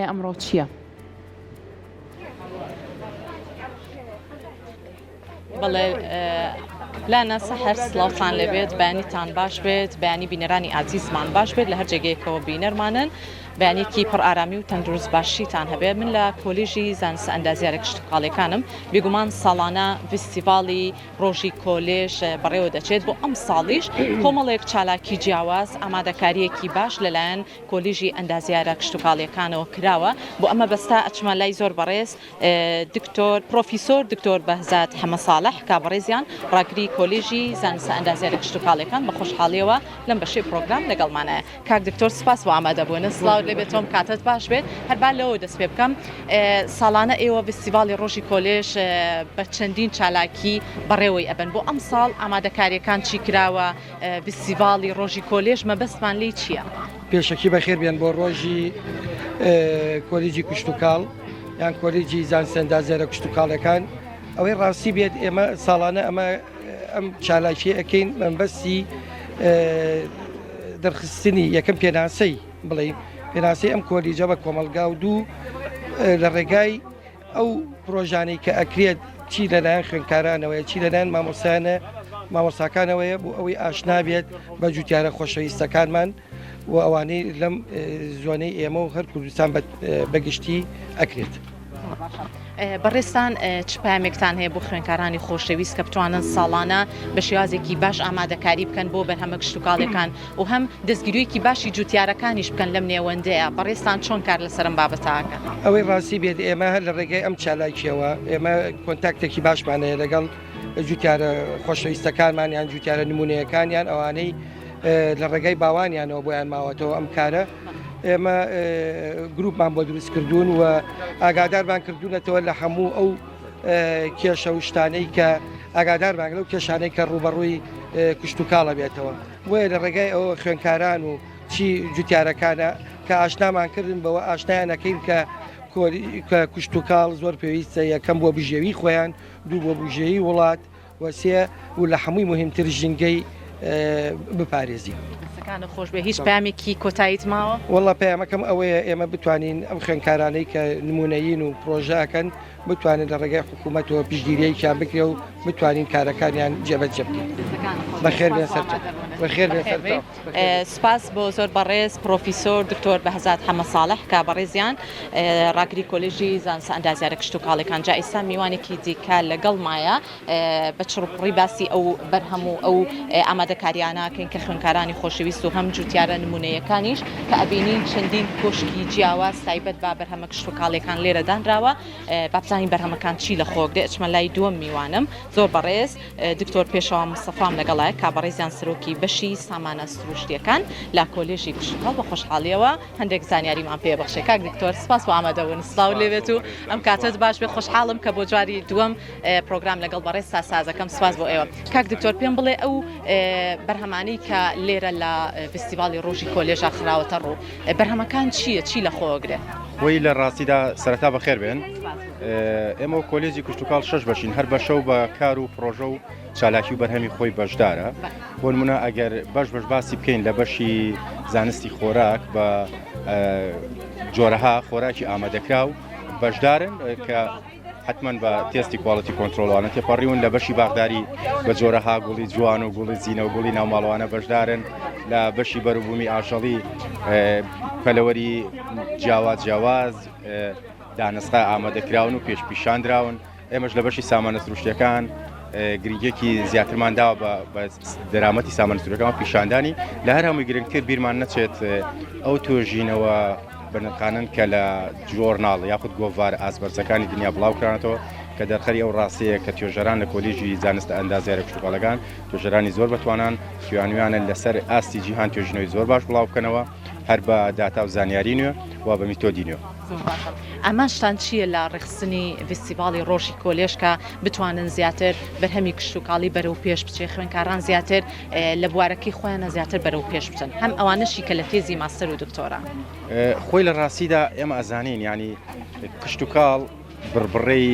ئەمڕۆ چییە؟ بەڵێ لانا سەحەر سڵاوتان لەبێت بەیانیتان باش بێت بەیانی بینەرانی ئازیزمان باش بێت لە هەر جێگەیەکەوە بینەرمانن بەیانێکی پڕ ئارامی و تەندروست باشیتان هەبێت من لە کۆلیژی زانست ئەندازیارە کشتتوقاڵەکانم بێگومان ساڵانە فستیڤاڵی ڕۆژی کۆلێژ بەڕێوە دەچێت بۆ ئەم ساڵیش کۆمەڵێک چالاکی جیاواز ئامادەکاریەکی باش لەلایەن کۆلیژی ئەندازیارە کشتتوقاڵیەکانەوە کراوە بۆ ئەمە بەستا ئەچمە لای زۆر بەڕێز دکتۆر پرۆفیسۆر دکتۆر بەهزات حەمە ساڵح کابڕێزیان ڕاگری کۆلیژی زانست ئەندازیارە کشتتوقاڵەکان بە خۆشحاڵیەوە لەم بەشەی پرۆگرام لەگەڵمانەیە کاک دکتۆر سپاس بۆ ئامادەبوونە سڵاو لێبێت تۆم کاتت باش بێت هەربا لەوە دەست پێ بکەم ساڵانە ئێوە فستیڤاڵی ڕۆژی کۆلێژ بە چەندین چالاکی بەڕێوەی ئەبن بۆ ئەم ساڵ ئامادەکاریەکان چی کراوە فستیڤاڵی ڕۆژی کۆلێژ مەبەستمان لێی چییە؟ پێشەکی بەخێر بێن بۆ ڕۆژی کۆلیجی کشتتوقاڵ یان کۆلیجی زانست ئەندازیارە کشتتوقاڵەکان ئەوەی ڕاستی بێت ئێمە ساڵانە ئەم چالاکی ئەەکەین مەبەستی دەرخستنی یەکەم پێناسەی بڵێ پێناسی ئەم کۆلیجە بە کۆمەلگا و دوو لە ڕێگای ئەو پرۆژانەی کە ئەکرێت چی لەلایەن خوێندکارانەوەی چی لەلایەن مامۆستاکانەوەیە بۆ ئەوەی ئاشنا بێت بە جوتیارە خۆشەویستەکانمان و ئەوانەی لەم زۆنەی ئێمە و هەر کوردستان بەگشتی ئەکرێت. بەڕێستان چ پامێکتان هەیە بۆ خوێندکارانی خۆشەویست کە بتوانن ساڵانە بە شێوازێکی باش ئامادەکاری بکەن بۆ بەرهەمە کشتتوقاڵەکان و هەم دەستگیریویەکی باشی جوتیارەکانیش بکەن لەم نێوەندەیە بەڕێستان چۆن کار لەسەرم بابەتاکەن؟ ئەوەی ڕاستی بێت ئێمە هەر لە ڕێگەی ئەم چالاکیەوە ئێمە کۆنتاکتێکی باشمانەیە لەگەڵ جوتیارە خۆشەویستەکانمان یان جوتیارە نمونەیەکانیان ئەوانەی لە ڕێگەی باوانیانەوە بۆیان ماوەتەوە ئەم کارە ئێمە گروپمان بۆ دروست کردوون و ئاگادارمان کردوونەتەوە لە هەموو ئەو کێشە و شتانەی کە ئاگادارمان لەو کێشانەی کە ڕوبەڕووی کشتتوقاڵە بێتەوە وێ لە ڕێگای ئەوە خوێندکاران و چی جوتیارەکانە کە ئاشنامان کردن بەوە ئاشنایانەکەین کە کشتتوقاڵ زۆر پێویستە یەکەم بۆ بژێوی خۆیان دوو بۆ بژێوی وڵات وەسێ و لە هەمووی مهمتر ژینگەی بپارێزی. خۆش بێ هیچ پامێکی کۆتاییت ماوە؟ وەڵا پامەکەم ئەوەیە ئێمە بتوانین ئەم خوێندکارانەی کە نمونەیین و پرۆژەکەن بتوانین لە ڕێگای حکوومەتەوە پیشگیریەکیان بکرێ و بتوانین کارەکانیان جێبەجێ بکەین. بەخێر بێن سەرتان. بەخێر بێن سەرتان. سپاس بۆ زۆر بەڕێز پرۆفیسۆر دکتۆر بەهزات حەمە ساڵح کابڕێزیان ڕاگری کۆلیژی زانست ئەندازیارە کشتتوقاڵەکان جا ئێستا میوانێکی دیکە لەگەڵمایە بە چڕوپڕی باسی ئەو بەرهەموو ئەو ئامادەکاریانەکەین کە خوێندکارانی خۆشەویست و هەم جوتیارە نمونەیەکانیش کە ئەبینین چەندین کۆشکی جیاواز تایبەت با بەرهەمە کشتتوقاڵەکان لێرە دانراوە بابزانین بەرهەمەکان چی لە خۆگرێ ئەچمە لای دووەم میوانم زۆر بەڕێز دکتۆر پێشەوە مستەفام لەگەڵایە کابڕێزیان سەرۆکی بەشی سامانە سروشتیەکان لە کۆلێژی کشتتوقاڵ بە خۆشحاڵیەوە هەندێک زانیاریمان پێبەخشێ کاک دکتۆر سپاس بۆ ئامادەبوون سڵاو لێبێت و ئەم کاتت باش بێ خۆشحاڵم کە بۆ جواری دووەم پرۆگرام لەگەڵ بەڕێز تا سازەکەم سپاس بۆ ئێوە کاک دکتۆر پێم بڵێ ئەو بەرهەمانەی کە لێرە لە فستیڤاڵی ڕۆژی کۆلێژە خراوەتە ڕوو بەرهەمەکان چییە چی لە خۆگرێ؟ وی لە ڕاستیدا سەرەتا بەخێر بێن ئێمە کۆلێجی کشتتوقاڵ شەش بەشین هەر بەشە و بە کار و پرۆژە و چالاکی و بەرهەمی خۆی بەشدارە بۆ نمونە ئەگەر بەش باسی بکەین لە بەشی زانستی خۆراک بە جۆرەها خۆراکی ئامادەکرا و بەشدارن کە حتمما بە تێستی کواڵەتی کۆنتترۆلوانە تێپەڕیون لە بەشی باغداری بە جۆرەها گوڵی جوان و گوڵی زیینە و گوڵی ناوماڵوانە بەشدارن لە بەشی بەروبوومی ئاژەڵی پەلەوەری جیاواز دانسقا ئامادەکراون و پێشپیشاندراون ئێمەش لە بەشی سامانە سروشتیەکان گرنگێکی زیاترمان داوە بە دەرامەتی سامانە سروشتیەکان پیشاندانی لە هەر هەمووی گرنگتر بیرمان نەچێت ئەو تۆژینەوە بنقانن کە لە جۆرناڵ یاخود گۆڤار ئاسبەرزەکانی دنیا بڵاوکرانەوە کە دەرخەری ئەو ڕاستەیە کە توێژەران لە کۆلیژی زانست ئەندازیارە کشتتوقاڵەکان توێژەرانی زۆر بەتوانان توانویانە لەسەر ئاستی جیهان توێژینەوەی زۆر باش بڵاو بکەنەوە هەر بە داتا و زانیاری نوێ و بە میتۆدی نوێ. ئەماشتان چییە لە ڕێخستنی فستیڤاڵی ڕۆژی کۆلێژ کە بتوانن زیاتر بەرهەمی کشتتوقاڵی بەرەو پێش بچێ خوێندکاران زیاتر لە بوارەکەی خۆیانە زیاتر بەرەو پێش بچن هەم ئەوانەشی کە لە تێزی ماستەر و دکتۆرە خۆی لە ڕاستیدا ئێمە ئەزانین ینی کشتتوقاڵ بڕبڕەی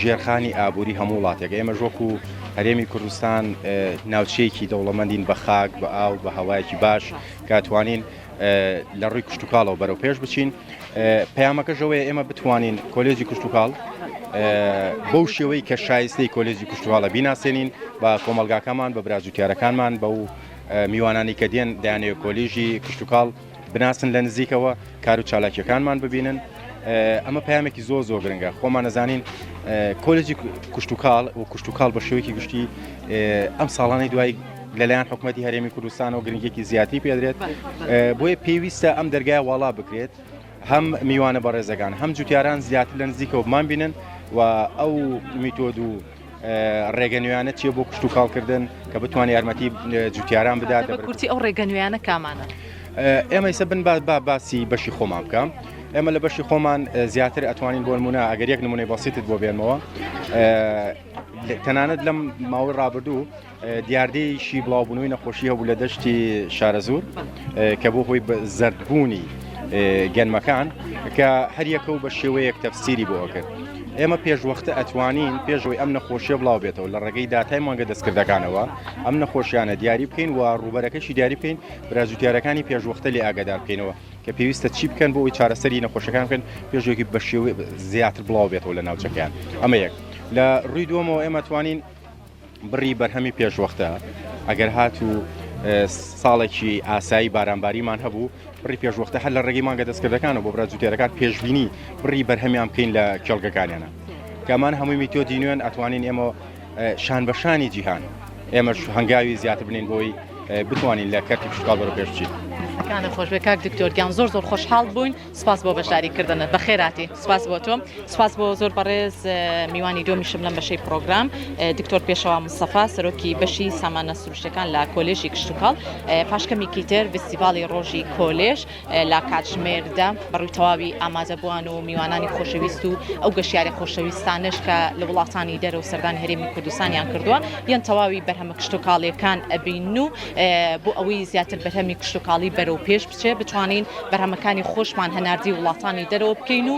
ژێرخانی ئابووری هەموو وڵاتێک ئێمە ژۆکو هەرێمی کوردستان ناوچەیەکی دەوڵەمەندین بە خاک بە ئاو بە هەوایەکی باش کاتوانین لە ڕووی کشتتوکاڵەوە بەرەو پێش بچین پەیامەکەژەوەی ئێمە بتوانین کۆلێجی کشتتوکاڵ بەو شێوەی کە شایستەی کۆلێجی کشتتوکاڵە بیناسێنین بە کۆمەلگاکەمان بە برازوتیارەکانمان بە و میوانانی کە دێن دایانەوە کۆلیژی کشتتوکاڵ بناسن لە نزیکەوە کار و چالاکیەکانمان ببینن ئەمە پامێکی زۆر گرنگە خۆمان نەزانین کۆلێجی کشتتوکاڵ و کشتتوکاڵ بە شێوەیەکی گشتی ئەم ساڵانەی دوای لەلایەن حکوومەتتی هەرێمی کوردستان و گرنگێکی زیاتی پێدرێت بۆیە پێویستە ئەم دەرگای وڵا بکرێت هەم میوانە بەڕێزەکان هەم جوتیاران زیاتر لە نزیکەوە بمان بینن و ئەو میتۆد و ڕێگەنویانە چیە بۆ کشتتوکاڵکردن کە بتوانانی یارمەتی جوتیاران بدات کورتی ئەو ڕێگەنویانە کامانە ئێمە ئیسە بن باسی بەشی خۆمان بکەم ئێمە لە بەشی خۆمان زیاتر ئەتوانین بۆ نمونە ئەگەر یەک نمونەی بەسیتت بۆ بێنمەوە تەنانەت لەم ماوەی ڕابردوو دیاردەیەکی بڵاوبوونەوەی نەخۆشی هەبوو لە دەشتی شارەزور کە بۆ خۆی زەردبوونی گەنمەکان کە هەریەکە بە شێوەیەک تەفسیری بۆ کرد ئێمە پێشوەختە ئەتوانین پێشەوەی ئەم نەخۆشیە بڵاو بێتەوە لە ڕێگەی داتای مانگە دەستکردەکانەوە ئەم نەخۆشیانە دیاری بکەین و ڕوبەرەکەشی دیاری بکەین برازوتیارەکانی پێشوەختە لێ ئاگادار بکەینەوە کە پێویستە چی بکەن بۆ ئەوی چارەسەری نەخۆشەکان بکەن پێشێکی بە شێوەی زیاتر بڵاو بێتەوە لە ناوچەکان ئەمە یەک لە ڕووی دووەمەوە ئێمە توانین بڕی بەرهەمی پێشوەختە ئەگەر هاتوو ساڵێکی ئاسایی بارانباریمان هەبوو بڕی پێشوەختە هەر لە ڕێگەی مانگە دەستکردەکانەوە بۆ برازوتیارەکان پێشبینی بڕی بەرهەمیان بکەین لە کێڵگەکانیانە کەمان هەمووی میتۆدی نوێن ئەتوانین ئێمە شان بەشانی جیهان ئێمەش هەنگاوی زیاتر بنین بۆی بتوانین لە کەرتی کشتتوکاڵ بەرەو پێش بچین کانە خۆش بێ کاک دکتۆرگیان زۆر خۆشحاڵ بووین سپاس بۆ بەشداریکردنت بە خێراتی سپاس بۆ تۆ سپاس بۆ زۆر بەڕێز میوانی دۆمیشم لەم بەشەی پرۆگرام دکتۆر پێشەوا مستەفا سەرۆکی بەشی سامانە سروشتەکان لە کۆلێژی کشتتوکاڵ پاشکەمێکی تر فستیڤاڵی ڕۆژی کۆلێژ لە کاتژمێردا بەڕووی تەواوی ئامادەبووان و میوانانی خۆشەویست و ئەو گەشتیارە خۆشەویستانش کە لە وڵاتانی دەرە و سەردانی هەرێمی کوردستانیان کردووە یان تەواوی بەرهەمە کشتتوکاڵیەکان ئەبین و بۆ ئەوەی زیاتر بەرهەمی کشتتوکاڵی بەرەو پێش بچێ بتوانین بەرهەمەکانی خۆشمان هەناردی وڵاتانی دەرەوە بکەین و